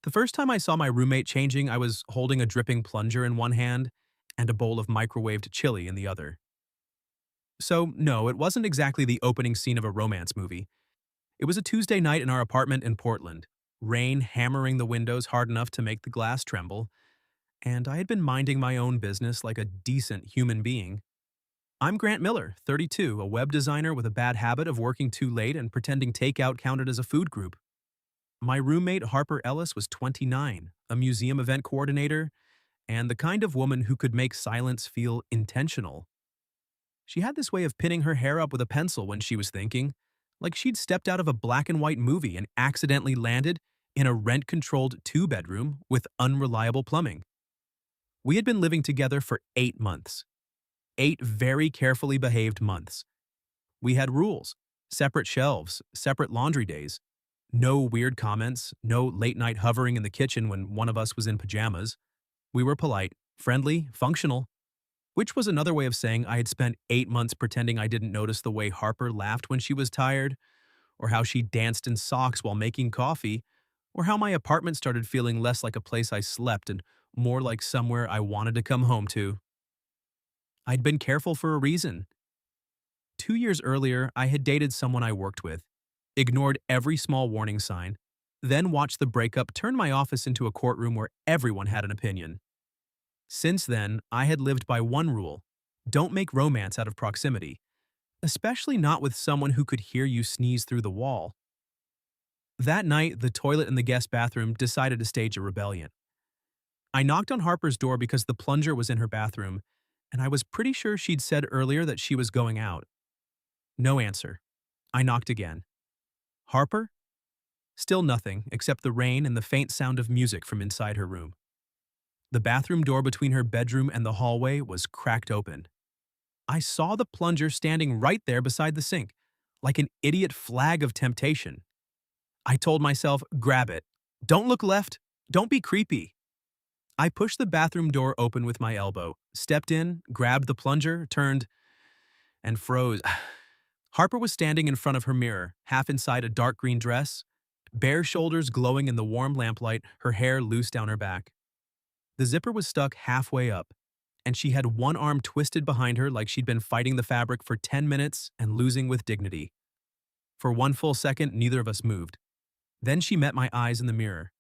The first time I saw my roommate changing, I was holding a dripping plunger in one hand and a bowl of microwaved chili in the other. So, no, it wasn't exactly the opening scene of a romance movie. It was a Tuesday night in our apartment in Portland, rain hammering the windows hard enough to make the glass tremble, and I had been minding my own business like a decent human being. I'm Grant Miller, 32, a web designer with a bad habit of working too late and pretending takeout counted as a food group. My roommate Harper Ellis was 29, a museum event coordinator, and the kind of woman who could make silence feel intentional. She had this way of pinning her hair up with a pencil when she was thinking, like she'd stepped out of a black and white movie and accidentally landed in a rent-controlled two-bedroom with unreliable plumbing. We had been living together for 8 months. 8 very carefully behaved months. We had rules, separate shelves, separate laundry days, no weird comments, no late-night hovering in the kitchen when one of us was in pajamas. We were polite, friendly, functional, which was another way of saying I had spent 8 months pretending I didn't notice the way Harper laughed when she was tired, or how she danced in socks while making coffee, or how my apartment started feeling less like a place I slept and more like somewhere I wanted to come home to. I'd been careful for a reason. 2 years earlier, I had dated someone I worked with, ignored every small warning sign, then watched the breakup turn my office into a courtroom where everyone had an opinion. Since then, I had lived by one rule: don't make romance out of proximity, especially not with someone who could hear you sneeze through the wall. That night, the toilet in the guest bathroom decided to stage a rebellion. I knocked on Harper's door because the plunger was in her bathroom, and I was pretty sure she'd said earlier that she was going out. No answer. I knocked again. Harper? Still nothing, except the rain and the faint sound of music from inside her room. The bathroom door between her bedroom and the hallway was cracked open. I saw the plunger standing right there beside the sink, like an idiot flag of temptation. I told myself, grab it. Don't look left. Don't be creepy. I pushed the bathroom door open with my elbow, stepped in, grabbed the plunger, turned, and froze. Harper was standing in front of her mirror, half inside a dark green dress, bare shoulders glowing in the warm lamplight, her hair loose down her back. The zipper was stuck halfway up, and she had one arm twisted behind her like she'd been fighting the fabric for 10 minutes and losing with dignity. For one full second, neither of us moved. Then she met my eyes in the mirror.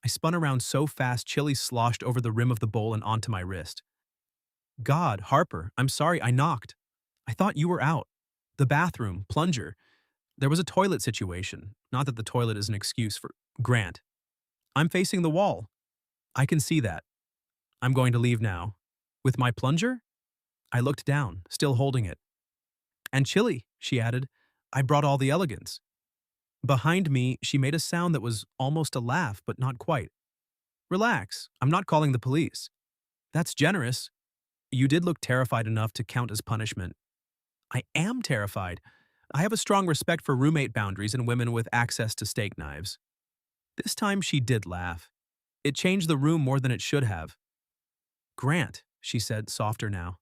I spun around so fast chili sloshed over the rim of the bowl and onto my wrist. God, Harper, I'm sorry I knocked. I thought you were out. The bathroom, plunger. There was a toilet situation. Not that the toilet is an excuse for Grant. I'm facing the wall. I can see that. I'm going to leave now. With my plunger? I looked down, still holding it. And chili, she added. I brought all the elegance. Behind me, she made a sound that was almost a laugh, but not quite. Relax, I'm not calling the police. That's generous. You did look terrified enough to count as punishment. I am terrified. I have a strong respect for roommate boundaries and women with access to steak knives. This time she did laugh. It changed the room more than it should have. Grant, she said, softer now.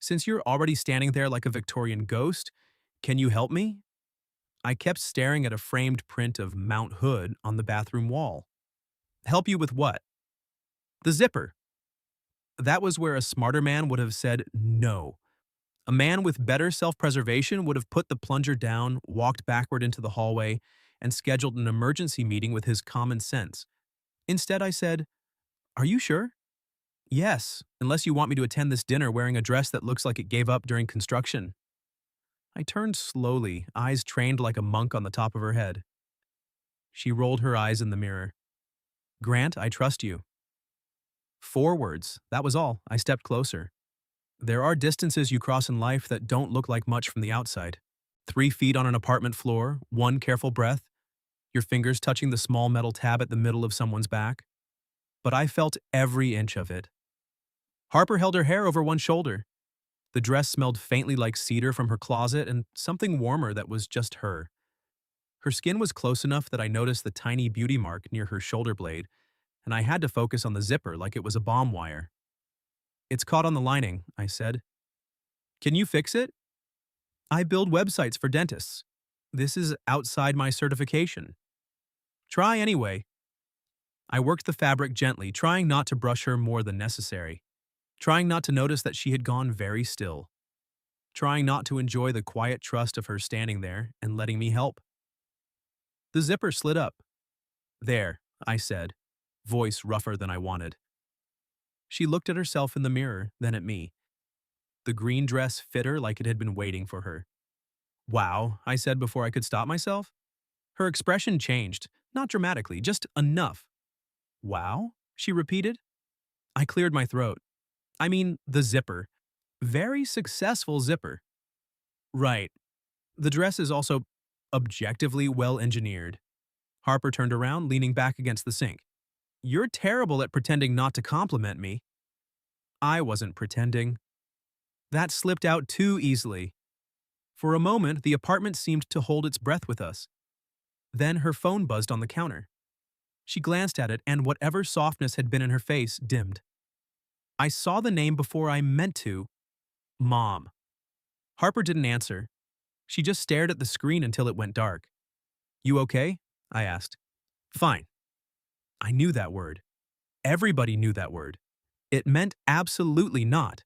Since you're already standing there like a Victorian ghost, can you help me? I kept staring at a framed print of Mount Hood on the bathroom wall. Help you with what? The zipper. That was where a smarter man would have said no. A man with better self-preservation would have put the plunger down, walked backward into the hallway, and scheduled an emergency meeting with his common sense. Instead, I said, "Are you sure?" "Yes, unless you want me to attend this dinner wearing a dress that looks like it gave up during construction." I turned slowly, eyes trained like a monk on the top of her head. She rolled her eyes in the mirror. "Grant, I trust you." 4 words, that was all. I stepped closer. There are distances you cross in life that don't look like much from the outside. 3 feet on an apartment floor, one careful breath, your fingers touching the small metal tab at the middle of someone's back. But I felt every inch of it. Harper held her hair over one shoulder. The dress smelled faintly like cedar from her closet and something warmer that was just her. Her skin was close enough that I noticed the tiny beauty mark near her shoulder blade, and I had to focus on the zipper like it was a bomb wire. "It's caught on the lining," I said. "Can you fix it?" "I build websites for dentists. This is outside my certification." "Try anyway." I worked the fabric gently, trying not to brush her more than necessary, trying not to notice that she had gone very still, trying not to enjoy the quiet trust of her standing there and letting me help. The zipper slid up. "There," I said, voice rougher than I wanted. She looked at herself in the mirror, then at me. The green dress fit her like it had been waiting for her. "Wow," I said before I could stop myself. Her expression changed, not dramatically, just enough. "Wow?" she repeated. I cleared my throat. I mean, the zipper. Very successful zipper. Right. The dress is also objectively well engineered. Harper turned around, leaning back against the sink. "You're terrible at pretending not to compliment me." I wasn't pretending. That slipped out too easily. For a moment, the apartment seemed to hold its breath with us. Then her phone buzzed on the counter. She glanced at it, and whatever softness had been in her face dimmed. I saw the name before I meant to. Mom. Harper didn't answer. She just stared at the screen until it went dark. "You okay?" I asked. "Fine." I knew that word. Everybody knew that word. It meant absolutely not.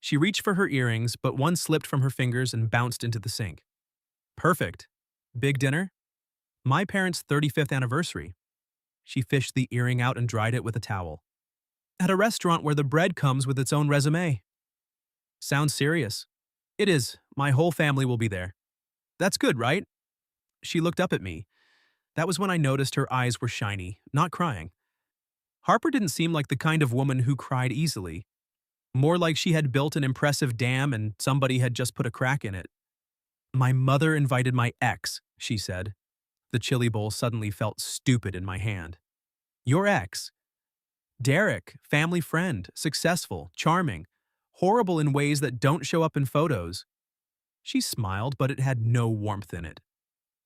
She reached for her earrings, but one slipped from her fingers and bounced into the sink. "Perfect. Big dinner?" "My parents' 35th anniversary." She fished the earring out and dried it with a towel. "At a restaurant where the bread comes with its own resume." "Sounds serious." "It is. My whole family will be there." "That's good, right?" She looked up at me. That was when I noticed her eyes were shiny, not crying. Harper didn't seem like the kind of woman who cried easily. More like she had built an impressive dam and somebody had just put a crack in it. "My mother invited my ex," she said. The chili bowl suddenly felt stupid in my hand. "Your ex?" "Derek, family friend, successful, charming, horrible in ways that don't show up in photos." She smiled, but it had no warmth in it.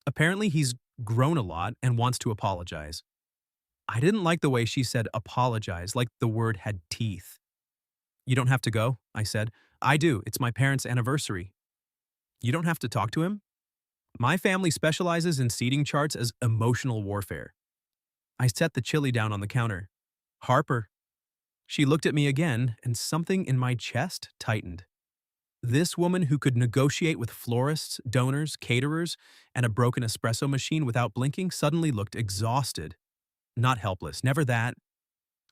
"Apparently he's grown a lot and wants to apologize." I didn't like the way she said apologize, like the word had teeth. "You don't have to go," I said. "I do. It's my parents' anniversary." "You don't have to talk to him?" "My family specializes in seating charts as emotional warfare." I set the chili down on the counter. "Harper." She looked at me again, and something in my chest tightened. This woman who could negotiate with florists, donors, caterers, and a broken espresso machine without blinking suddenly looked exhausted. Not helpless, never that.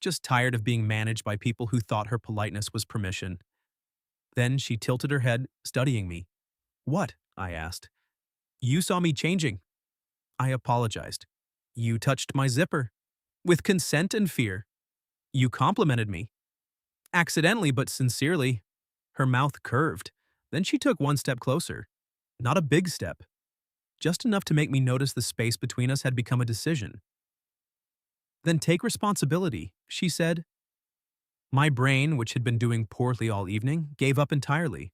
Just tired of being managed by people who thought her politeness was permission. Then she tilted her head, studying me. "What?" I asked. "You saw me changing." I apologized. "You touched my zipper." "With consent and fear." "You complimented me." "Accidentally but sincerely." Her mouth curved. Then she took one step closer. Not a big step. Just enough to make me notice the space between us had become a decision. "Then take responsibility," she said. My brain, which had been doing poorly all evening, gave up entirely.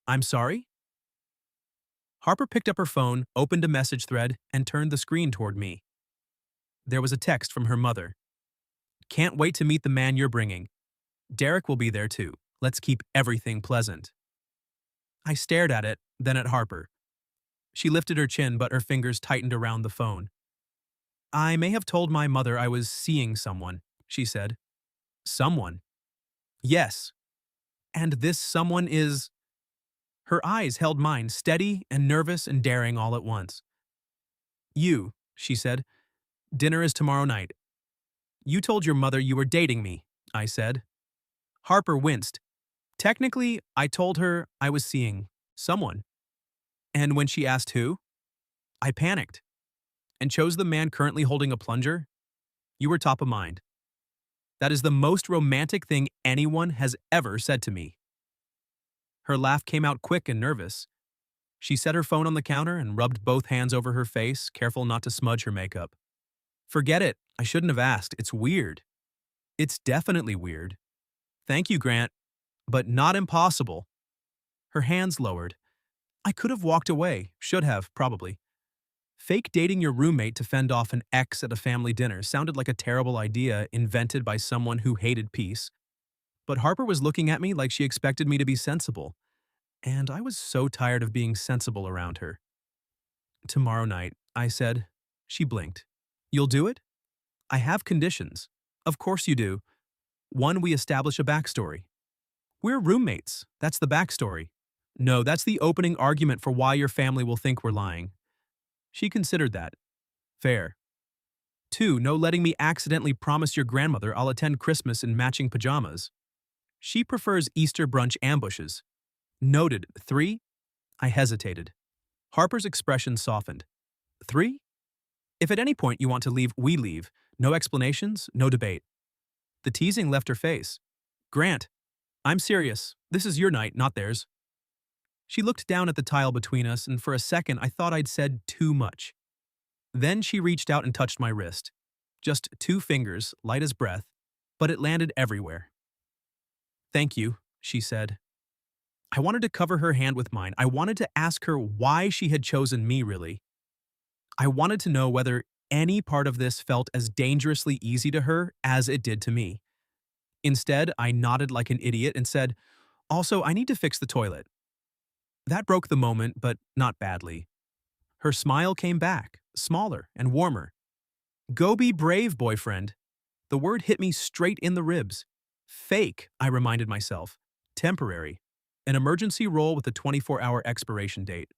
"I'm sorry?" Harper picked up her phone, opened a message thread, and turned the screen toward me. There was a text from her mother. "Can't wait to meet the man you're bringing. Derek will be there too. Let's keep everything pleasant." I stared at it, then at Harper. She lifted her chin, but her fingers tightened around the phone. "I may have told my mother I was seeing someone," she said. "Someone?" "Yes. And this someone is—" Her eyes held mine, steady and nervous and daring all at once. "You," she said. "Dinner is tomorrow night." "You told your mother you were dating me," I said. Harper winced. "Technically, I told her I was seeing someone." "And when she asked who?" "I panicked and chose the man currently holding a plunger. You were top of mind. That is the most romantic thing anyone has ever said to me." Her laugh came out quick and nervous. She set her phone on the counter and rubbed both hands over her face, careful not to smudge her makeup. "Forget it. I shouldn't have asked. It's weird." "It's definitely weird." "Thank you, Grant. But not impossible." Her hands lowered. I could have walked away. Should have, probably. Fake dating your roommate to fend off an ex at a family dinner sounded like a terrible idea invented by someone who hated peace. But Harper was looking at me like she expected me to be sensible. And I was so tired of being sensible around her. "Tomorrow night," I said. She blinked. "You'll do it?" I have conditions. Of course you do. One, we establish a backstory. We're roommates. That's the backstory. No, that's the opening argument for why your family will think we're lying. She considered that. Fair. Two, no letting me accidentally promise your grandmother I'll attend Christmas in matching pajamas. She prefers Easter brunch ambushes. Noted. Three, I hesitated. Harper's expression softened. Three, if at any point you want to leave, we leave. No explanations, no debate. The teasing left her face. Grant, I'm serious. This is your night, not theirs. She looked down at the tile between us, and for a second I thought I'd said too much. Then she reached out and touched my wrist. Just 2 fingers, light as breath, but it landed everywhere. Thank you, she said. I wanted to cover her hand with mine. I wanted to ask her why she had chosen me, really. I wanted to know whether any part of this felt as dangerously easy to her as it did to me. Instead, I nodded like an idiot and said, also, I need to fix the toilet. That broke the moment, but not badly. Her smile came back, smaller and warmer. Go be brave, boyfriend. The word hit me straight in the ribs. Fake, I reminded myself. Temporary. An emergency role with a 24-hour expiration date.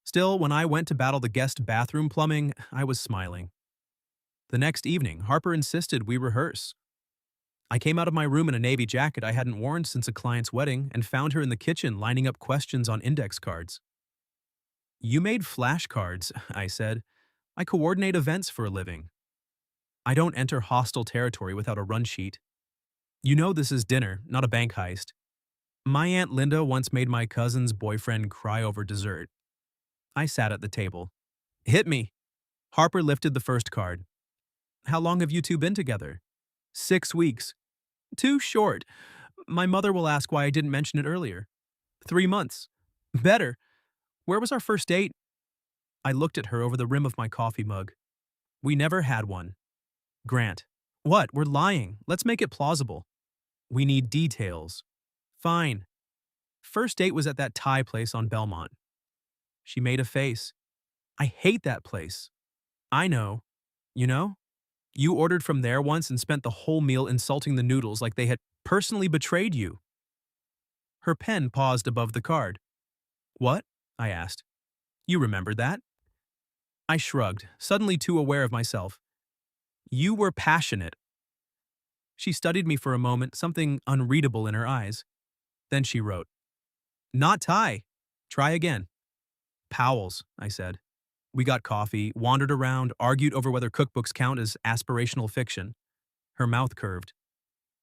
Still, when I went to battle the guest bathroom plumbing, I was smiling. The next evening, Harper insisted we rehearse. I came out of my room in a navy jacket I hadn't worn since a client's wedding and found her in the kitchen lining up questions on index cards. You made flashcards, I said. I coordinate events for a living. I don't enter hostile territory without a run sheet. You know this is dinner, not a bank heist. My Aunt Linda once made my cousin's boyfriend cry over dessert. I sat at the table. Hit me. Harper lifted the first card. How long have you two been together? 6 weeks. Too short. My mother will ask why I didn't mention it earlier. 3 months. Better. Where was our first date? I looked at her over the rim of my coffee mug. We never had one. Grant. What? We're lying. Let's make it plausible. We need details. Fine. First date was at that Thai place on Belmont. She made a face. I hate that place. I know. You know? You ordered from there once and spent the whole meal insulting the noodles like they had personally betrayed you. Her pen paused above the card. What? I asked. You remembered that? I shrugged, suddenly too aware of myself. You were passionate. She studied me for a moment, something unreadable in her eyes. Then she wrote, Not Thai. Try again. Powell's, I said. We got coffee, wandered around, argued over whether cookbooks count as aspirational fiction. Her mouth curved.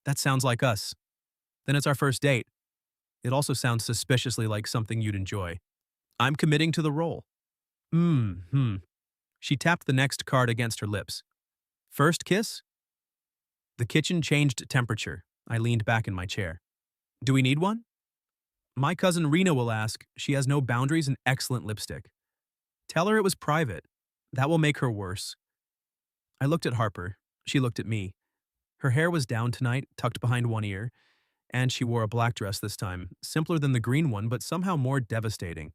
That sounds like us. Then it's our first date. It also sounds suspiciously like something you'd enjoy. I'm committing to the role. She tapped the next card against her lips. First kiss? The kitchen changed temperature. I leaned back in my chair. Do we need one? My cousin Rena will ask. She has no boundaries and excellent lipstick. Tell her it was private. That will make her worse. I looked at Harper. She looked at me. Her hair was down tonight, tucked behind one ear, and she wore a black dress this time, simpler than the green one, but somehow more devastating.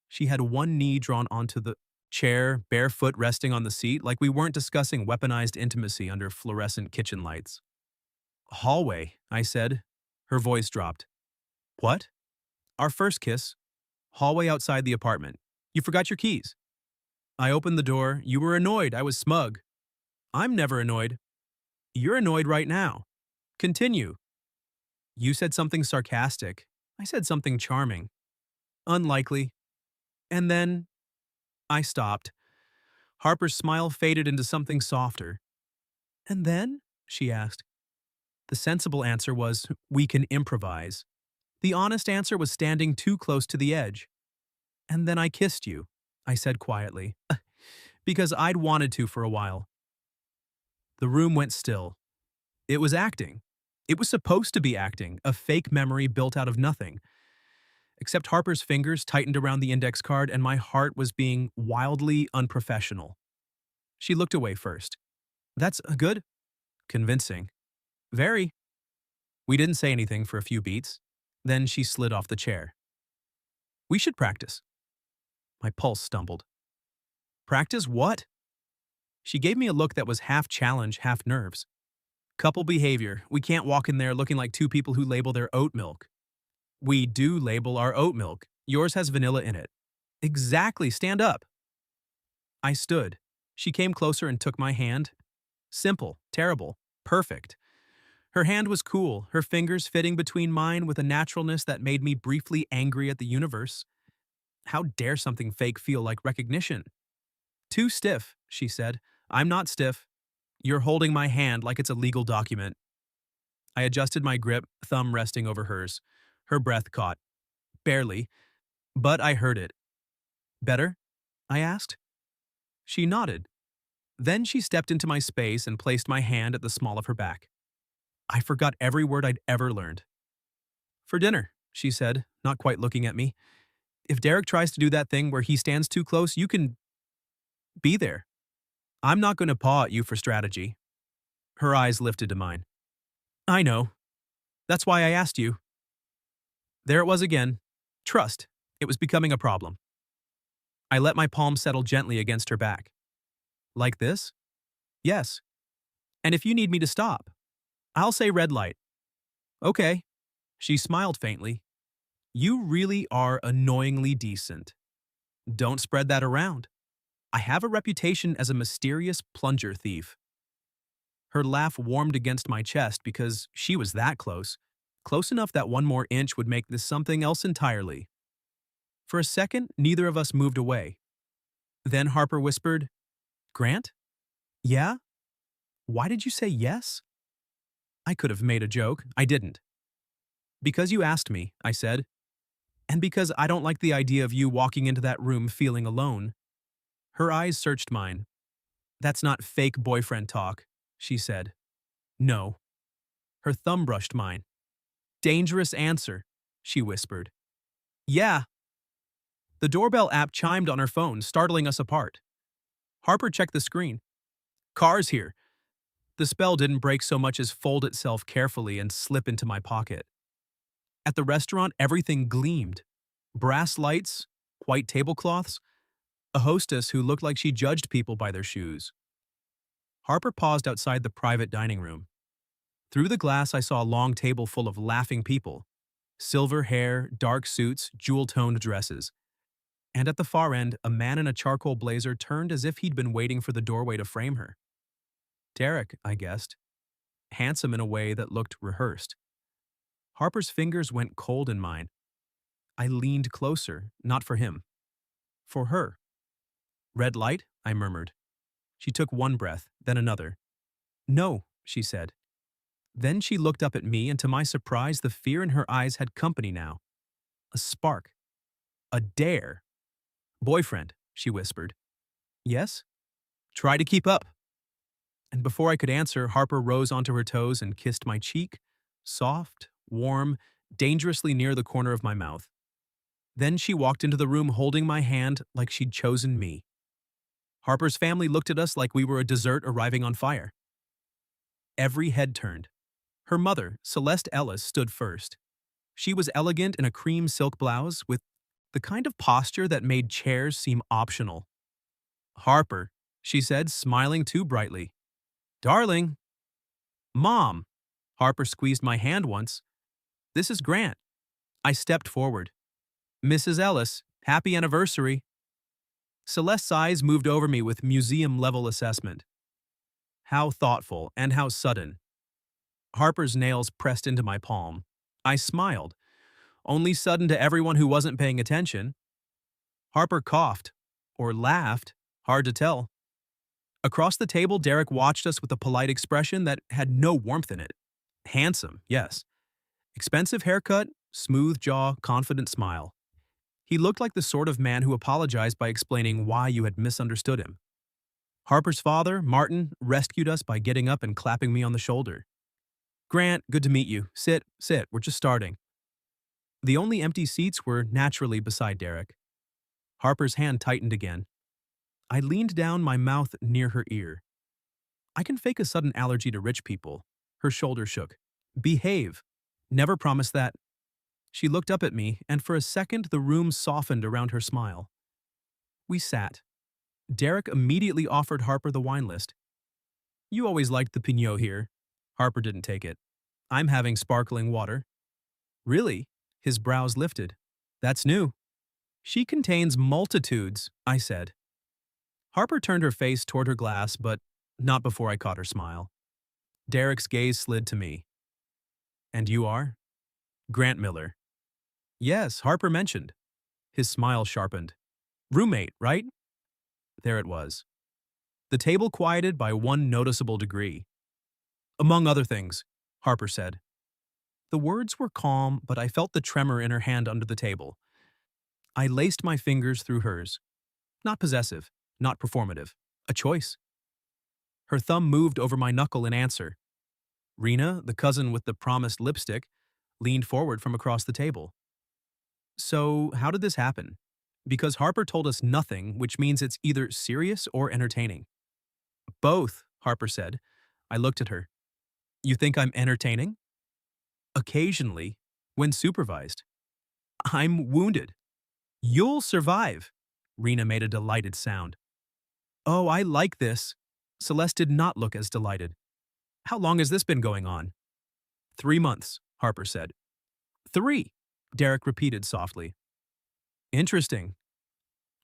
She had one knee drawn onto the chair, barefoot resting on the seat, like we weren't discussing weaponized intimacy under fluorescent kitchen lights. Hallway, I said. Her voice dropped. What? Our first kiss. Hallway outside the apartment. You forgot your keys. I opened the door. You were annoyed. I was smug. I'm never annoyed. You're annoyed right now. Continue. You said something sarcastic. I said something charming. Unlikely. And then I stopped. Harper's smile faded into something softer. And then? She asked. The sensible answer was, we can improvise. The honest answer was standing too close to the edge. And then I kissed you, I said quietly, because I'd wanted to for a while. The room went still. It was acting. It was supposed to be acting, a fake memory built out of nothing. Except Harper's fingers tightened around the index card and my heart was being wildly unprofessional. She looked away first. That's good? Convincing. Very. We didn't say anything for a few beats. Then she slid off the chair. We should practice. My pulse stumbled. Practice what? She gave me a look that was half challenge, half nerves. Couple behavior. We can't walk in there looking like two people who label their oat milk. We do label our oat milk. Yours has vanilla in it. Exactly, stand up. I stood. She came closer and took my hand. Simple, terrible, perfect. Her hand was cool, her fingers fitting between mine with a naturalness that made me briefly angry at the universe. How dare something fake feel like recognition? Too stiff, she said. I'm not stiff. You're holding my hand like it's a legal document. I adjusted my grip, thumb resting over hers. Her breath caught. Barely, but I heard it. Better? I asked. She nodded. Then she stepped into my space and placed my hand at the small of her back. I forgot every word I'd ever learned. For dinner, she said, not quite looking at me. If Derek tries to do that thing where he stands too close, you can be there. I'm not going to paw at you for strategy. Her eyes lifted to mine. I know. That's why I asked you. There it was again. Trust. It was becoming a problem. I let my palm settle gently against her back. Like this? Yes. And if you need me to stop, I'll say red light. Okay. She smiled faintly. You really are annoyingly decent. Don't spread that around. I have a reputation as a mysterious plunger thief. Her laugh warmed against my chest because she was that close. Close enough that one more inch would make this something else entirely. For a second, neither of us moved away. Then Harper whispered, Grant? Yeah? Why did you say yes? I could have made a joke. I didn't. Because you asked me, I said. And because I don't like the idea of you walking into that room feeling alone. Her eyes searched mine. That's not fake boyfriend talk, she said. No. Her thumb brushed mine. Dangerous answer, she whispered. Yeah. The doorbell app chimed on her phone, startling us apart. Harper checked the screen. Car's here. The spell didn't break so much as fold itself carefully and slip into my pocket. At the restaurant, everything gleamed. Brass lights, white tablecloths, a hostess who looked like she judged people by their shoes. Harper paused outside the private dining room. Through the glass, I saw a long table full of laughing people. Silver hair, dark suits, jewel-toned dresses. And at the far end, a man in a charcoal blazer turned as if he'd been waiting for the doorway to frame her. Derek, I guessed. Handsome in a way that looked rehearsed. Harper's fingers went cold in mine. I leaned closer, not for him. For her. Red light, I murmured. She took one breath, then another. No, she said. Then she looked up at me, and to my surprise, the fear in her eyes had company now. A spark. A dare. Boyfriend, she whispered. Yes? Try to keep up. And before I could answer, Harper rose onto her toes and kissed my cheek, soft, warm, dangerously near the corner of my mouth. Then she walked into the room holding my hand like she'd chosen me. Harper's family looked at us like we were a dessert arriving on fire. Every head turned. Her mother, Celeste Ellis, stood first. She was elegant in a cream silk blouse with the kind of posture that made chairs seem optional. Harper, she said, smiling too brightly. Darling. Mom. Harper squeezed my hand once. This is Grant. I stepped forward. Mrs. Ellis, happy anniversary. Celeste's eyes moved over me with museum-level assessment. How thoughtful and how sudden. Harper's nails pressed into my palm. I smiled. Only sudden to everyone who wasn't paying attention. Harper coughed. Or laughed. Hard to tell. Across the table, Derek watched us with a polite expression that had no warmth in it. Handsome, yes. Expensive haircut, smooth jaw, confident smile. He looked like the sort of man who apologized by explaining why you had misunderstood him. Harper's father, Martin, rescued us by getting up and clapping me on the shoulder. Grant, good to meet you. Sit, we're just starting. The only empty seats were naturally beside Derek. Harper's hand tightened again. I leaned down, my mouth near her ear. I can fake a sudden allergy to rich people. Her shoulder shook. Behave. Never promise that. She looked up at me, and for a second the room softened around her smile. We sat. Derek immediately offered Harper the wine list. You always liked the Pinot here. Harper didn't take it. I'm having sparkling water. Really? His brows lifted. That's new. She contains multitudes, I said. Harper turned her face toward her glass, but not before I caught her smile. Derek's gaze slid to me. And you are? Grant Miller. Yes, Harper mentioned. His smile sharpened. Roommate, right? There it was. The table quieted by one noticeable degree. Among other things, Harper said. The words were calm, but I felt the tremor in her hand under the table. I laced my fingers through hers. Not possessive, not performative. A choice. Her thumb moved over my knuckle in answer. Rena, the cousin with the promised lipstick, leaned forward from across the table. So, how did this happen? Because Harper told us nothing, which means it's either serious or entertaining. Both, Harper said. I looked at her. You think I'm entertaining? Occasionally, when supervised. I'm wounded. You'll survive. Rena made a delighted sound. Oh, I like this. Celeste did not look as delighted. How long has this been going on? 3 months, Harper said. 3, Derek repeated softly. Interesting.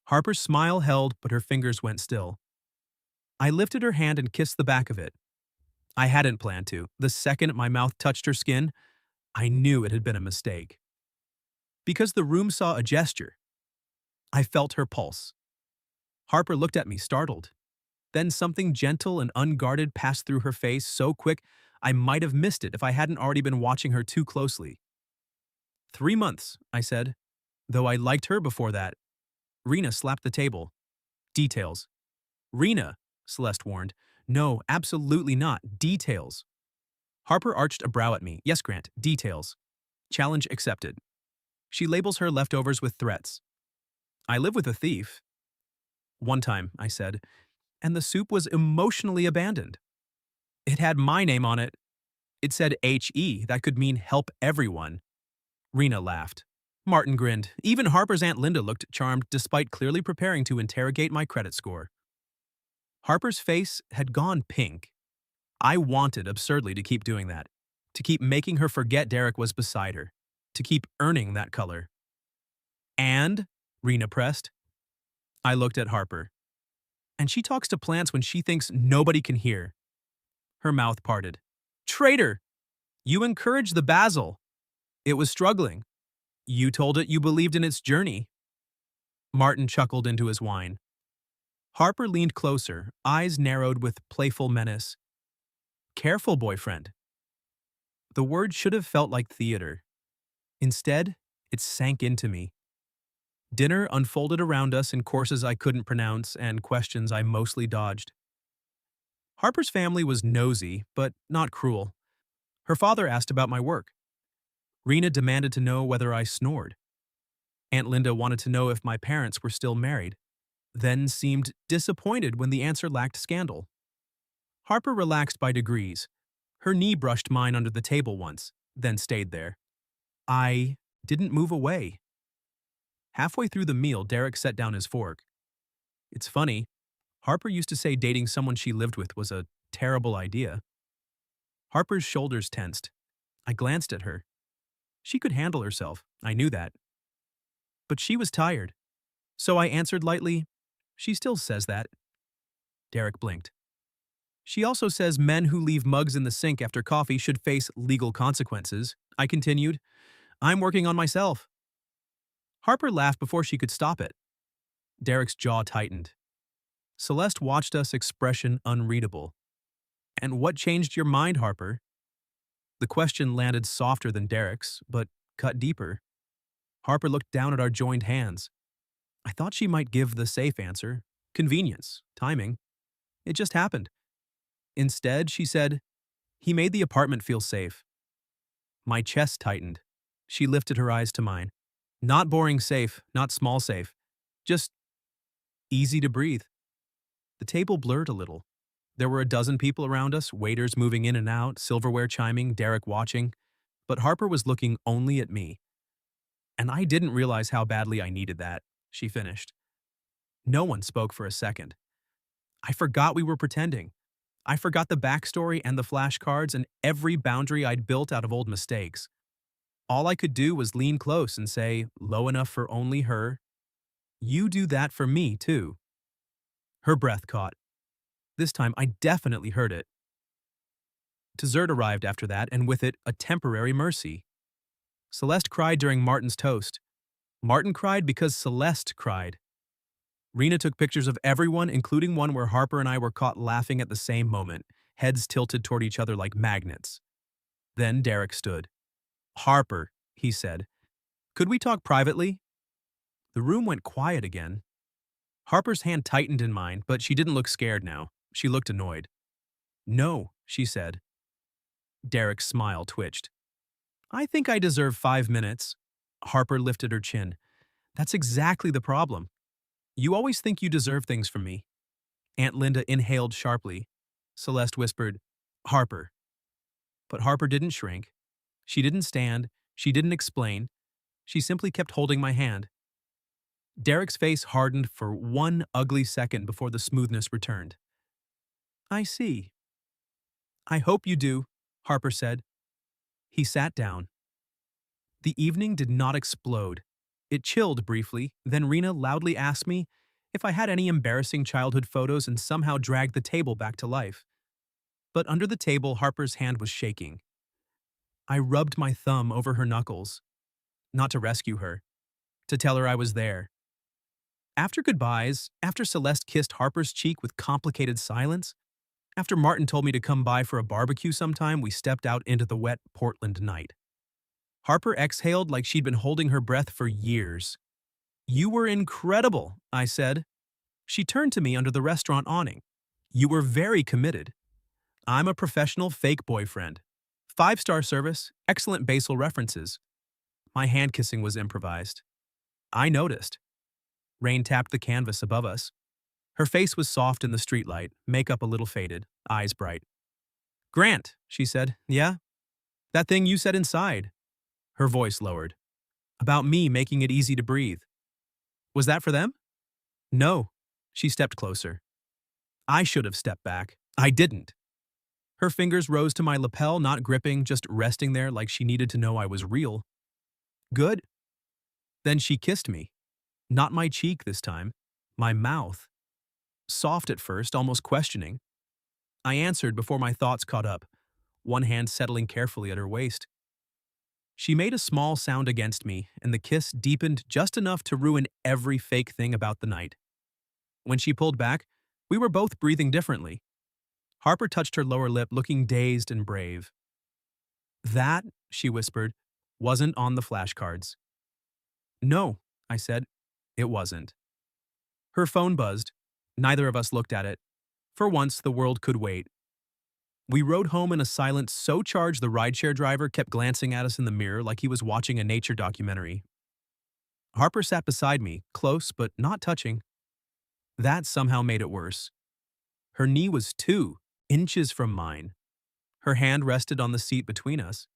Harper's smile held, but her fingers went still. I lifted her hand and kissed the back of it. I hadn't planned to. The second my mouth touched her skin, I knew it had been a mistake. Because the room saw a gesture. I felt her pulse. Harper looked at me, startled. Then something gentle and unguarded passed through her face so quick I might have missed it if I hadn't already been watching her too closely. 3 months, I said, though I liked her before that. Rena slapped the table. Details. Rena, Celeste warned. No, absolutely not. Details. Harper arched a brow at me. Yes, Grant, details. Challenge accepted. She labels her leftovers with threats. I live with a thief. One time, I said, and the soup was emotionally abandoned. It had my name on it. It said H-E, that could mean help everyone. Rena laughed. Martin grinned. Even Harper's Aunt Linda looked charmed despite clearly preparing to interrogate my credit score. Harper's face had gone pink. I wanted absurdly to keep doing that, to keep making her forget Derek was beside her, to keep earning that color. And, Rena pressed. I looked at Harper. And she talks to plants when she thinks nobody can hear. Her mouth parted. Traitor! You encouraged the basil. It was struggling. You told it you believed in its journey. Martin chuckled into his wine. Harper leaned closer, eyes narrowed with playful menace. Careful, boyfriend. The word should have felt like theater. Instead, it sank into me. Dinner unfolded around us in courses I couldn't pronounce and questions I mostly dodged. Harper's family was nosy, but not cruel. Her father asked about my work. Rena demanded to know whether I snored. Aunt Linda wanted to know if my parents were still married, then seemed disappointed when the answer lacked scandal. Harper relaxed by degrees. Her knee brushed mine under the table once, then stayed there. I didn't move away. Halfway through the meal, Derek set down his fork. It's funny, Harper used to say dating someone she lived with was a terrible idea. Harper's shoulders tensed. I glanced at her. She could handle herself, I knew that. But she was tired. So I answered lightly, she still says that. Derek blinked. She also says men who leave mugs in the sink after coffee should face legal consequences, I continued. I'm working on myself. Harper laughed before she could stop it. Derek's jaw tightened. Celeste watched us, expression unreadable. And what changed your mind, Harper? The question landed softer than Derek's, but cut deeper. Harper looked down at our joined hands. I thought she might give the safe answer. Convenience, timing. It just happened. Instead, she said, he made the apartment feel safe. My chest tightened. She lifted her eyes to mine. Not boring safe, not small safe. Just easy to breathe. The table blurred a little. There were a dozen people around us, waiters moving in and out, silverware chiming, Derek watching. But Harper was looking only at me. And I didn't realize how badly I needed that, she finished. No one spoke for a second. I forgot we were pretending. I forgot the backstory and the flashcards and every boundary I'd built out of old mistakes. All I could do was lean close and say, low enough for only her, "You do that for me, too." Her breath caught. This time I definitely heard it. Dessert arrived after that, and with it, a temporary mercy. Celeste cried during Martin's toast. Martin cried because Celeste cried. Rena took pictures of everyone, including one where Harper and I were caught laughing at the same moment, heads tilted toward each other like magnets. Then Derek stood. "Harper," he said, "could we talk privately?" The room went quiet again. Harper's hand tightened in mine, but she didn't look scared now. She looked annoyed. "No," she said. Derek's smile twitched. "I think I deserve 5 minutes." Harper lifted her chin. "That's exactly the problem. You always think you deserve things from me." Aunt Linda inhaled sharply. Celeste whispered, "Harper." But Harper didn't shrink. She didn't stand. She didn't explain. She simply kept holding my hand. Derek's face hardened for one ugly second before the smoothness returned. "I see." "I hope you do," Harper said. He sat down. The evening did not explode. It chilled briefly, then Rena loudly asked me if I had any embarrassing childhood photos and somehow dragged the table back to life. But under the table, Harper's hand was shaking. I rubbed my thumb over her knuckles, not to rescue her, to tell her I was there. After goodbyes, after Celeste kissed Harper's cheek with complicated silence, after Martin told me to come by for a barbecue sometime, we stepped out into the wet Portland night. Harper exhaled like she'd been holding her breath for years. "You were incredible," I said. She turned to me under the restaurant awning. "You were very committed. I'm a professional fake boyfriend. 5-star service, excellent basal references." My hand kissing was improvised. I noticed. Rain tapped the canvas above us. Her face was soft in the streetlight, makeup a little faded, eyes bright. "Grant," she said. "Yeah? That thing you said inside." Her voice lowered. "About me making it easy to breathe. Was that for them?" "No." She stepped closer. I should have stepped back. I didn't. Her fingers rose to my lapel, not gripping, just resting there like she needed to know I was real. "Good." Then she kissed me. Not my cheek this time. My mouth. Soft at first, almost questioning. I answered before my thoughts caught up, one hand settling carefully at her waist. She made a small sound against me, and the kiss deepened just enough to ruin every fake thing about the night. When she pulled back, we were both breathing differently. Harper touched her lower lip, looking dazed and brave. "That," she whispered, "wasn't on the flashcards." "No," I said, "it wasn't." Her phone buzzed. Neither of us looked at it. For once, the world could wait. We rode home in a silence so charged the rideshare driver kept glancing at us in the mirror like he was watching a nature documentary. Harper sat beside me, close but not touching. That somehow made it worse. Her knee was 2 inches from mine. Her hand rested on the seat between us.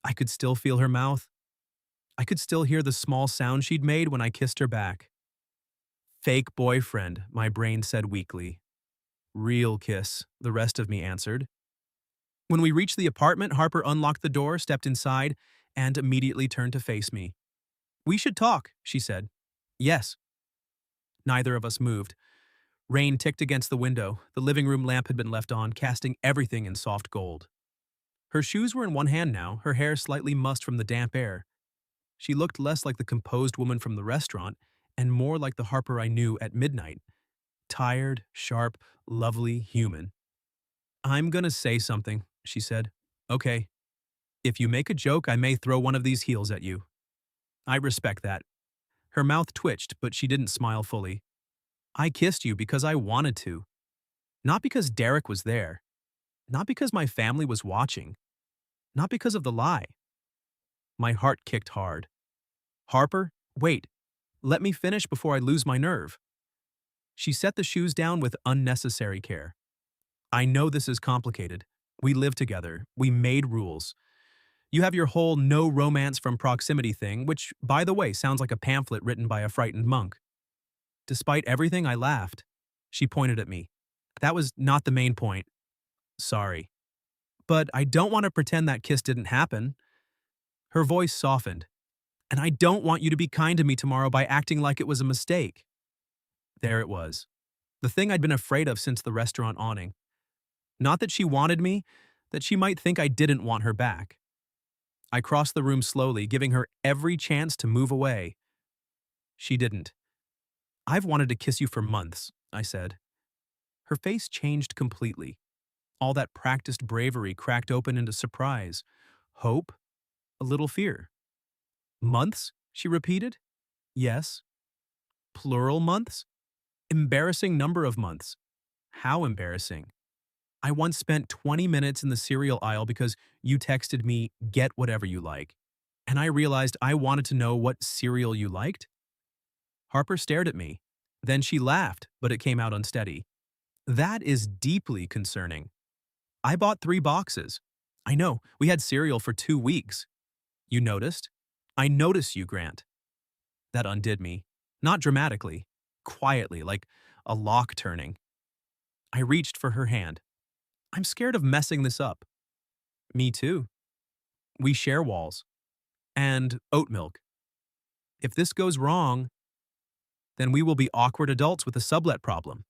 I could still feel her mouth. I could still hear the small sound she'd made when I kissed her back. "Fake boyfriend," my brain said weakly. "Real kiss," the rest of me answered. When we reached the apartment, Harper unlocked the door, stepped inside, and immediately turned to face me. "We should talk," she said. "Yes." Neither of us moved. Rain ticked against the window. The living room lamp had been left on, casting everything in soft gold. Her shoes were in one hand now, her hair slightly mussed from the damp air. She looked less like the composed woman from the restaurant and more like the Harper I knew at midnight. Tired, sharp, lovely, human. "I'm gonna say something," she said. "Okay. If you make a joke, I may throw one of these heels at you." I respect that. Her mouth twitched, but she didn't smile fully. "I kissed you because I wanted to. Not because Derek was there. Not because my family was watching. Not because of the lie." My heart kicked hard. "Harper, wait. Let me finish before I lose my nerve." She set the shoes down with unnecessary care. "I know this is complicated. We live together. We made rules. You have your whole no romance from proximity thing, which, by the way, sounds like a pamphlet written by a frightened monk. Despite everything, I laughed. She pointed at me. That was not the main point. Sorry. But I don't want to pretend that kiss didn't happen. Her voice softened. And I don't want you to be kind to me tomorrow by acting like it was a mistake. There it was. The thing I'd been afraid of since the restaurant awning. Not that she wanted me, that she might think I didn't want her back. I crossed the room slowly, giving her every chance to move away. She didn't. I've wanted to kiss you for months, I said. Her face changed completely. All that practiced bravery cracked open into surprise, hope, a little fear. Months? She repeated. Yes. Plural months? Embarrassing number of months. How embarrassing. I once spent 20 minutes in the cereal aisle because you texted me, get whatever you like. And I realized I wanted to know what cereal you liked. Harper stared at me. Then she laughed, but it came out unsteady. That is deeply concerning. I bought 3 boxes. I know, we had cereal for 2 weeks. You noticed? I notice you, Grant. That undid me. Not dramatically. Quietly, like a lock turning. I reached for her hand. I'm scared of messing this up. Me too. We share walls. And oat milk. If this goes wrong, then we will be awkward adults with a sublet problem.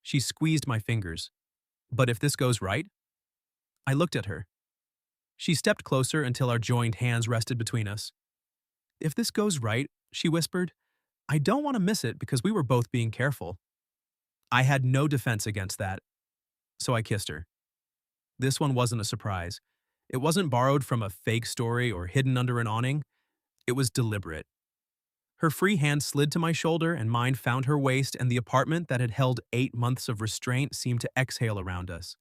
She squeezed my fingers. But if this goes right? I looked at her. She stepped closer until our joined hands rested between us. If this goes right, she whispered, I don't want to miss it because we were both being careful. I had no defense against that, so I kissed her. This one wasn't a surprise. It wasn't borrowed from a fake story or hidden under an awning. It was deliberate. Her free hand slid to my shoulder and mine found her waist, and the apartment that had held 8 months of restraint seemed to exhale around us.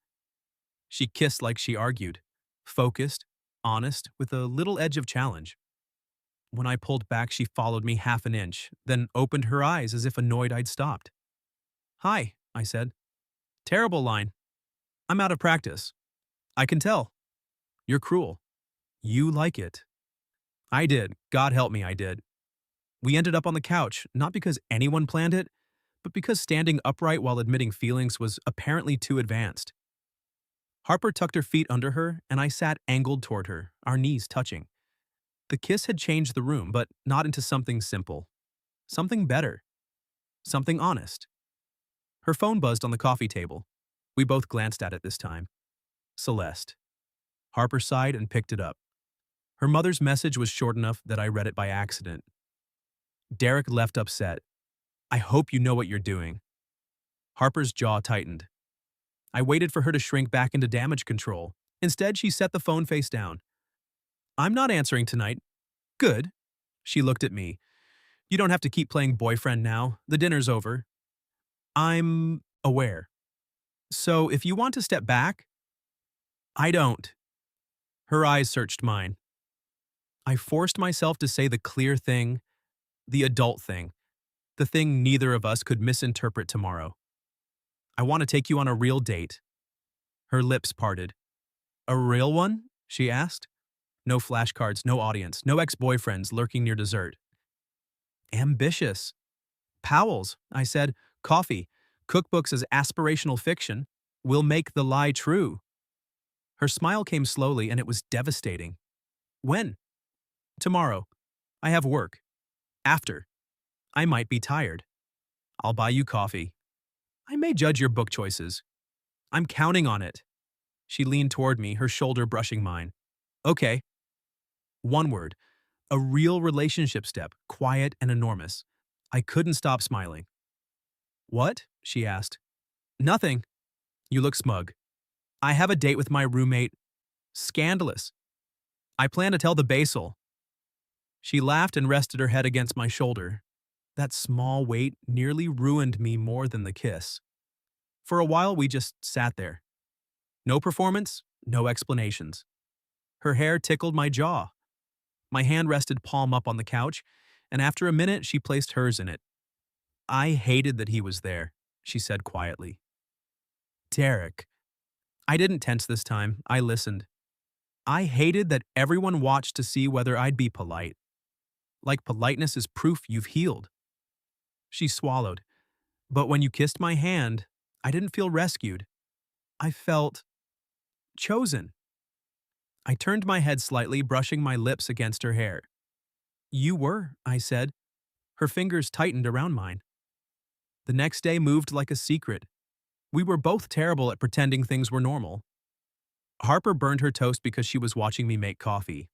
She kissed like she argued, focused, honest, with a little edge of challenge. When I pulled back, she followed me half an inch, then opened her eyes as if annoyed I'd stopped. Hi, I said. Terrible line. I'm out of practice. I can tell. You're cruel. You like it. I did. God help me, I did. We ended up on the couch, not because anyone planned it, but because standing upright while admitting feelings was apparently too advanced. Harper tucked her feet under her, and I sat angled toward her, our knees touching. The kiss had changed the room, but not into something simple. Something better. Something honest. Her phone buzzed on the coffee table. We both glanced at it this time. Celeste. Harper sighed and picked it up. Her mother's message was short enough that I read it by accident. Derek left upset. I hope you know what you're doing. Harper's jaw tightened. I waited for her to shrink back into damage control. Instead, she set the phone face down. I'm not answering tonight. Good. She looked at me. You don't have to keep playing boyfriend now. The dinner's over. I'm aware. So if you want to step back, I don't. Her eyes searched mine. I forced myself to say the clear thing, the adult thing, the thing neither of us could misinterpret tomorrow. I want to take you on a real date. Her lips parted. A real one? She asked. No flashcards, no audience, no ex-boyfriends lurking near dessert. Ambitious. Powell's, I said. Coffee. Cookbooks as aspirational fiction. Will make the lie true. Her smile came slowly and it was devastating. When? Tomorrow. I have work. After. I might be tired. I'll buy you coffee. I may judge your book choices. I'm counting on it. She leaned toward me, her shoulder brushing mine. Okay. One word. A real relationship step, quiet and enormous. I couldn't stop smiling. What? She asked. Nothing. You look smug. I have a date with my roommate. Scandalous. I plan to tell the Basil. She laughed and rested her head against my shoulder. That small weight nearly ruined me more than the kiss. For a while, we just sat there. No performance, no explanations. Her hair tickled my jaw. My hand rested palm up on the couch, and after a minute, she placed hers in it. I hated that he was there, she said quietly. Derek. I didn't tense this time. I listened. I hated that everyone watched to see whether I'd be polite. Like politeness is proof you've healed. She swallowed. But when you kissed my hand, I didn't feel rescued. I felt chosen. I turned my head slightly, brushing my lips against her hair. You were, I said. Her fingers tightened around mine. The next day moved like a secret. We were both terrible at pretending things were normal. Harper burned her toast because she was watching me make coffee.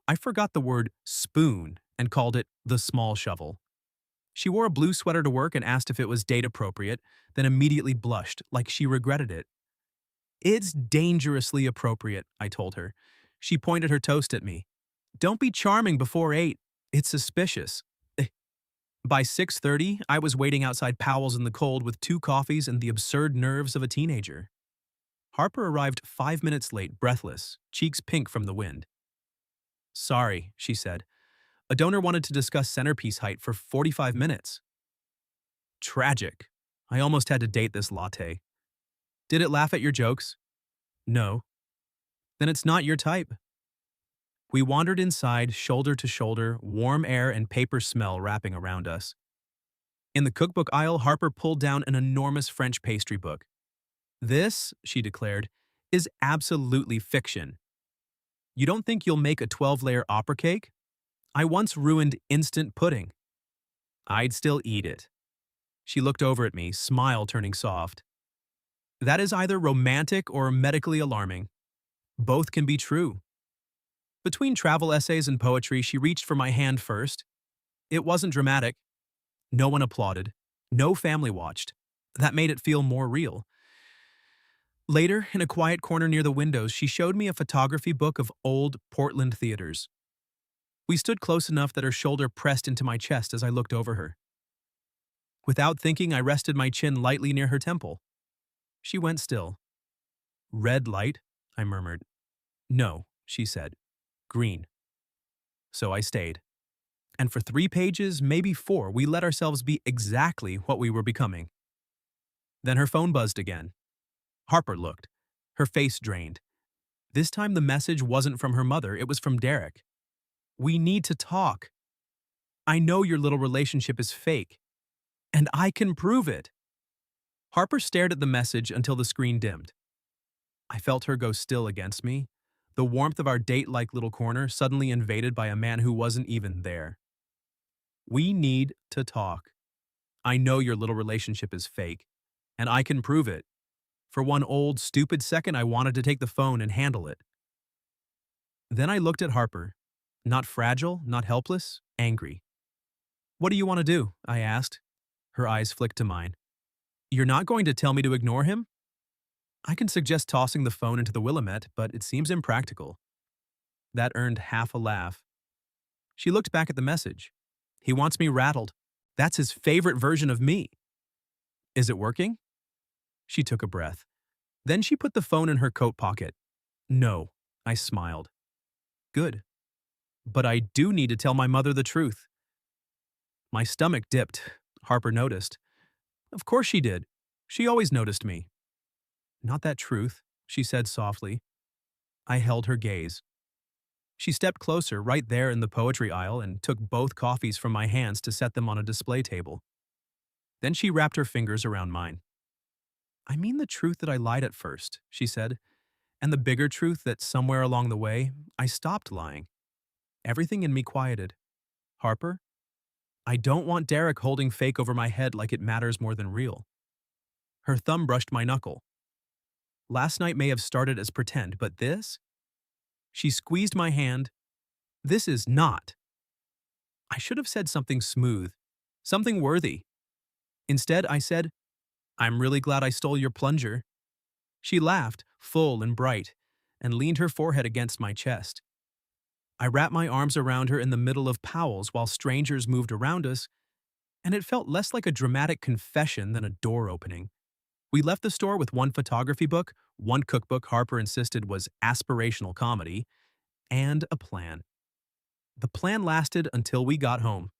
I forgot the word spoon and called it the small shovel. She wore a blue sweater to work and asked if it was date appropriate, then immediately blushed like she regretted it. It's dangerously appropriate, I told her. She pointed her toast at me. Don't be charming before 8. It's suspicious. By 6:30, I was waiting outside Powell's in the cold with 2 coffees and the absurd nerves of a teenager. Harper arrived 5 minutes late, breathless, cheeks pink from the wind. Sorry, she said. A donor wanted to discuss centerpiece height for 45 minutes. Tragic. I almost had to date this latte. Did it laugh at your jokes? No. Then it's not your type. We wandered inside, shoulder to shoulder, warm air and paper smell wrapping around us. In the cookbook aisle, Harper pulled down an enormous French pastry book. This, she declared, is absolutely fiction. You don't think you'll make a 12-layer opera cake? I once ruined instant pudding. I'd still eat it. She looked over at me, smile turning soft. That is either romantic or medically alarming. Both can be true. Between travel essays and poetry, she reached for my hand first. It wasn't dramatic. No one applauded. No family watched. That made it feel more real. Later, in a quiet corner near the windows, she showed me a photography book of old Portland theaters. We stood close enough that her shoulder pressed into my chest as I looked over her. Without thinking, I rested my chin lightly near her temple. She went still. Red light, I murmured. No, she said. Green. So I stayed. And for 3 pages, maybe 4, we let ourselves be exactly what we were becoming. Then her phone buzzed again. Harper looked. Her face drained. This time the message wasn't from her mother, it was from Derek. We need to talk. I know your little relationship is fake. And I can prove it. Harper stared at the message until the screen dimmed. I felt her go still against me, the warmth of our date-like little corner suddenly invaded by a man who wasn't even there. We need to talk. I know your little relationship is fake, and I can prove it. For one old, stupid second, I wanted to take the phone and handle it. Then I looked at Harper. Not fragile, not helpless, angry. What do you want to do? I asked. Her eyes flicked to mine. You're not going to tell me to ignore him? I can suggest tossing the phone into the Willamette, but it seems impractical. That earned half a laugh. She looked back at the message. He wants me rattled. That's his favorite version of me. Is it working? She took a breath. Then she put the phone in her coat pocket. No, I smiled. Good. But I do need to tell my mother the truth. My stomach dipped. Harper noticed. Of course she did. She always noticed me. Not that truth, she said softly. I held her gaze. She stepped closer, right there in the poetry aisle, and took both coffees from my hands to set them on a display table. Then she wrapped her fingers around mine. I mean the truth that I lied at first, she said, and the bigger truth that somewhere along the way, I stopped lying. Everything in me quieted. Harper, I don't want Derek holding fake over my head like it matters more than real. Her thumb brushed my knuckle. Last night may have started as pretend, but this? She squeezed my hand. This is not. I should have said something smooth, something worthy. Instead, I said, I'm really glad I stole your plunger. She laughed, full and bright, and leaned her forehead against my chest. I wrapped my arms around her in the middle of Powell's while strangers moved around us, and it felt less like a dramatic confession than a door opening. We left the store with one photography book, one cookbook Harper insisted was aspirational comedy, and a plan. The plan lasted until we got home.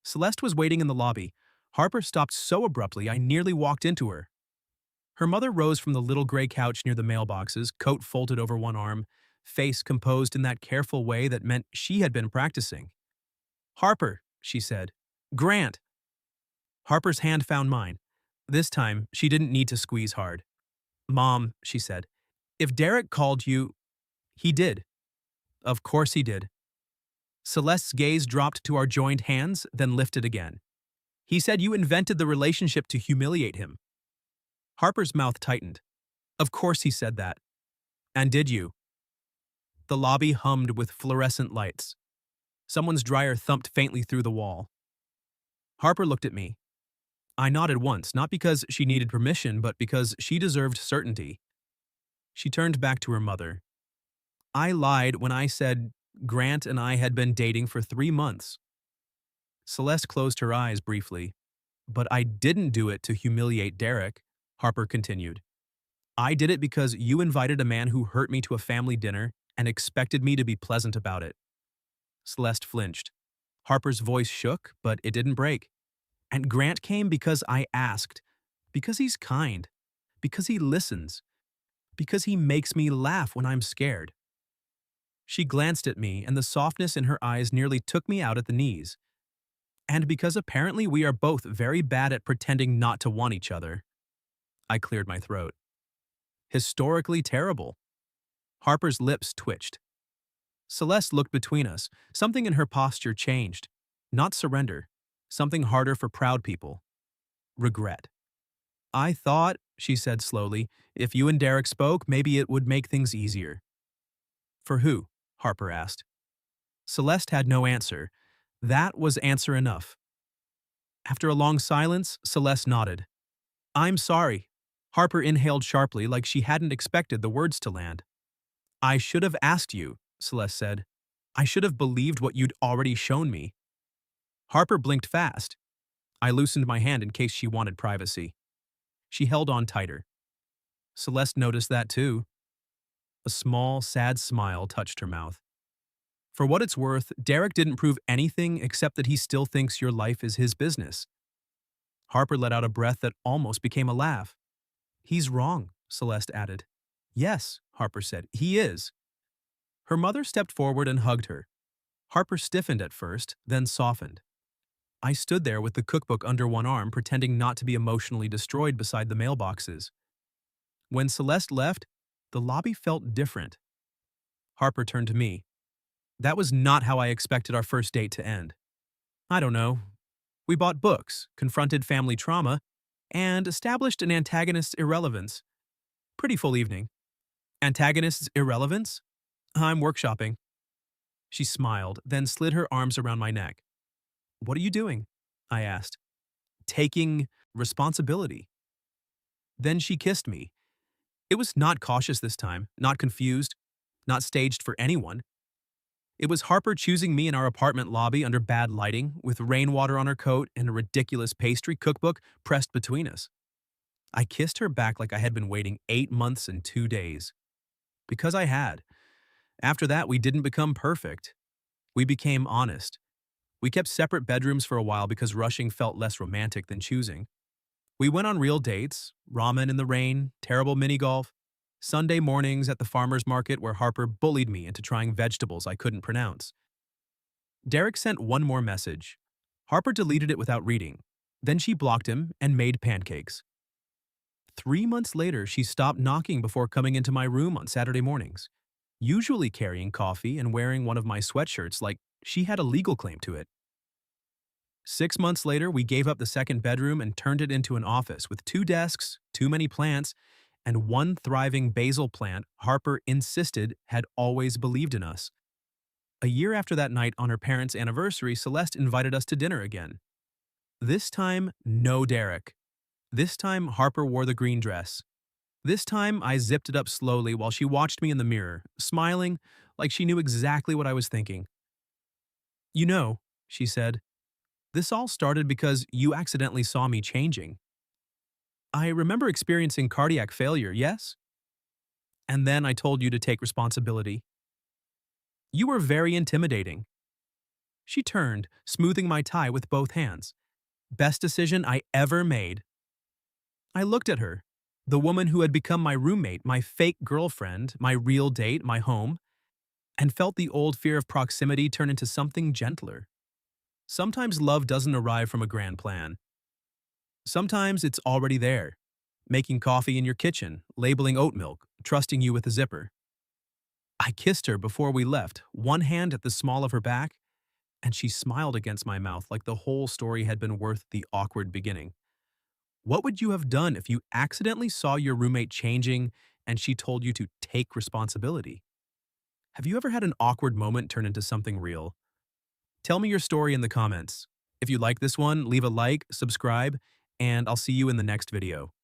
Celeste was waiting in the lobby. Harper stopped so abruptly I nearly walked into her. Her mother rose from the little gray couch near the mailboxes, coat folded over one arm, face composed in that careful way that meant she had been practicing. Harper, she said. Grant, Harper's hand found mine. This time, she didn't need to squeeze hard. Mom, she said, if Derek called you, he did. Of course he did. Celeste's gaze dropped to our joined hands, then lifted again. He said you invented the relationship to humiliate him. Harper's mouth tightened. Of course he said that. And did you? The lobby hummed with fluorescent lights. Someone's dryer thumped faintly through the wall. Harper looked at me. I nodded once, not because she needed permission, but because she deserved certainty. She turned back to her mother. I lied when I said Grant and I had been dating for 3 months. Celeste closed her eyes briefly. But I didn't do it to humiliate Derek, Harper continued. I did it because you invited a man who hurt me to a family dinner and expected me to be pleasant about it. Celeste flinched. Harper's voice shook, but it didn't break. And Grant came because I asked. Because he's kind. Because he listens. Because he makes me laugh when I'm scared. She glanced at me, and the softness in her eyes nearly took me out at the knees. And because apparently we are both very bad at pretending not to want each other. I cleared my throat. Historically terrible. Harper's lips twitched. Celeste looked between us. Something in her posture changed. Not surrender. Something harder for proud people. Regret. I thought, she said slowly, if you and Derek spoke, maybe it would make things easier. For who? Harper asked. Celeste had no answer. That was answer enough. After a long silence, Celeste nodded. I'm sorry. Harper inhaled sharply like she hadn't expected the words to land. I should have asked you, Celeste said. I should have believed what you'd already shown me. Harper blinked fast. I loosened my hand in case she wanted privacy. She held on tighter. Celeste noticed that too. A small, sad smile touched her mouth. For what it's worth, Derek didn't prove anything except that he still thinks your life is his business. Harper let out a breath that almost became a laugh. He's wrong, Celeste added. Yes, Harper said, he is. Her mother stepped forward and hugged her. Harper stiffened at first, then softened. I stood there with the cookbook under one arm, pretending not to be emotionally destroyed beside the mailboxes. When Celeste left, the lobby felt different. Harper turned to me. That was not how I expected our first date to end. I don't know. We bought books, confronted family trauma, and established an antagonist's irrelevance. Pretty full evening. Antagonist's irrelevance? I'm workshopping. She smiled, then slid her arms around my neck. What are you doing? I asked. Taking responsibility. Then she kissed me. It was not cautious this time, not confused, not staged for anyone. It was Harper choosing me in our apartment lobby under bad lighting, with rainwater on her coat and a ridiculous pastry cookbook pressed between us. I kissed her back like I had been waiting 8 months and 2 days. Because I had. After that, we didn't become perfect. We became honest. We kept separate bedrooms for a while because rushing felt less romantic than choosing. We went on real dates, ramen in the rain, terrible mini-golf, Sunday mornings at the farmer's market where Harper bullied me into trying vegetables I couldn't pronounce. Derek sent one more message. Harper deleted it without reading. Then she blocked him and made pancakes. 3 months later, she stopped knocking before coming into my room on Saturday mornings, usually carrying coffee and wearing one of my sweatshirts like she had a legal claim to it. 6 months later, we gave up the second bedroom and turned it into an office with 2 desks, too many plants, and one thriving basil plant Harper insisted had always believed in us. A year after that night on her parents' anniversary, Celeste invited us to dinner again. This time, no Derek. This time, Harper wore the green dress. This time, I zipped it up slowly while she watched me in the mirror, smiling like she knew exactly what I was thinking. You know, she said, this all started because you accidentally saw me changing. I remember experiencing cardiac failure, yes? And then I told you to take responsibility. You were very intimidating. She turned, smoothing my tie with both hands. Best decision I ever made. I looked at her, the woman who had become my roommate, my fake girlfriend, my real date, my home, and felt the old fear of proximity turn into something gentler. Sometimes love doesn't arrive from a grand plan. Sometimes it's already there, making coffee in your kitchen, labeling oat milk, trusting you with the zipper. I kissed her before we left, one hand at the small of her back, and she smiled against my mouth like the whole story had been worth the awkward beginning. What would you have done if you accidentally saw your roommate changing and she told you to take responsibility? Have you ever had an awkward moment turn into something real? Tell me your story in the comments. If you like this one, leave a like, subscribe, and I'll see you in the next video.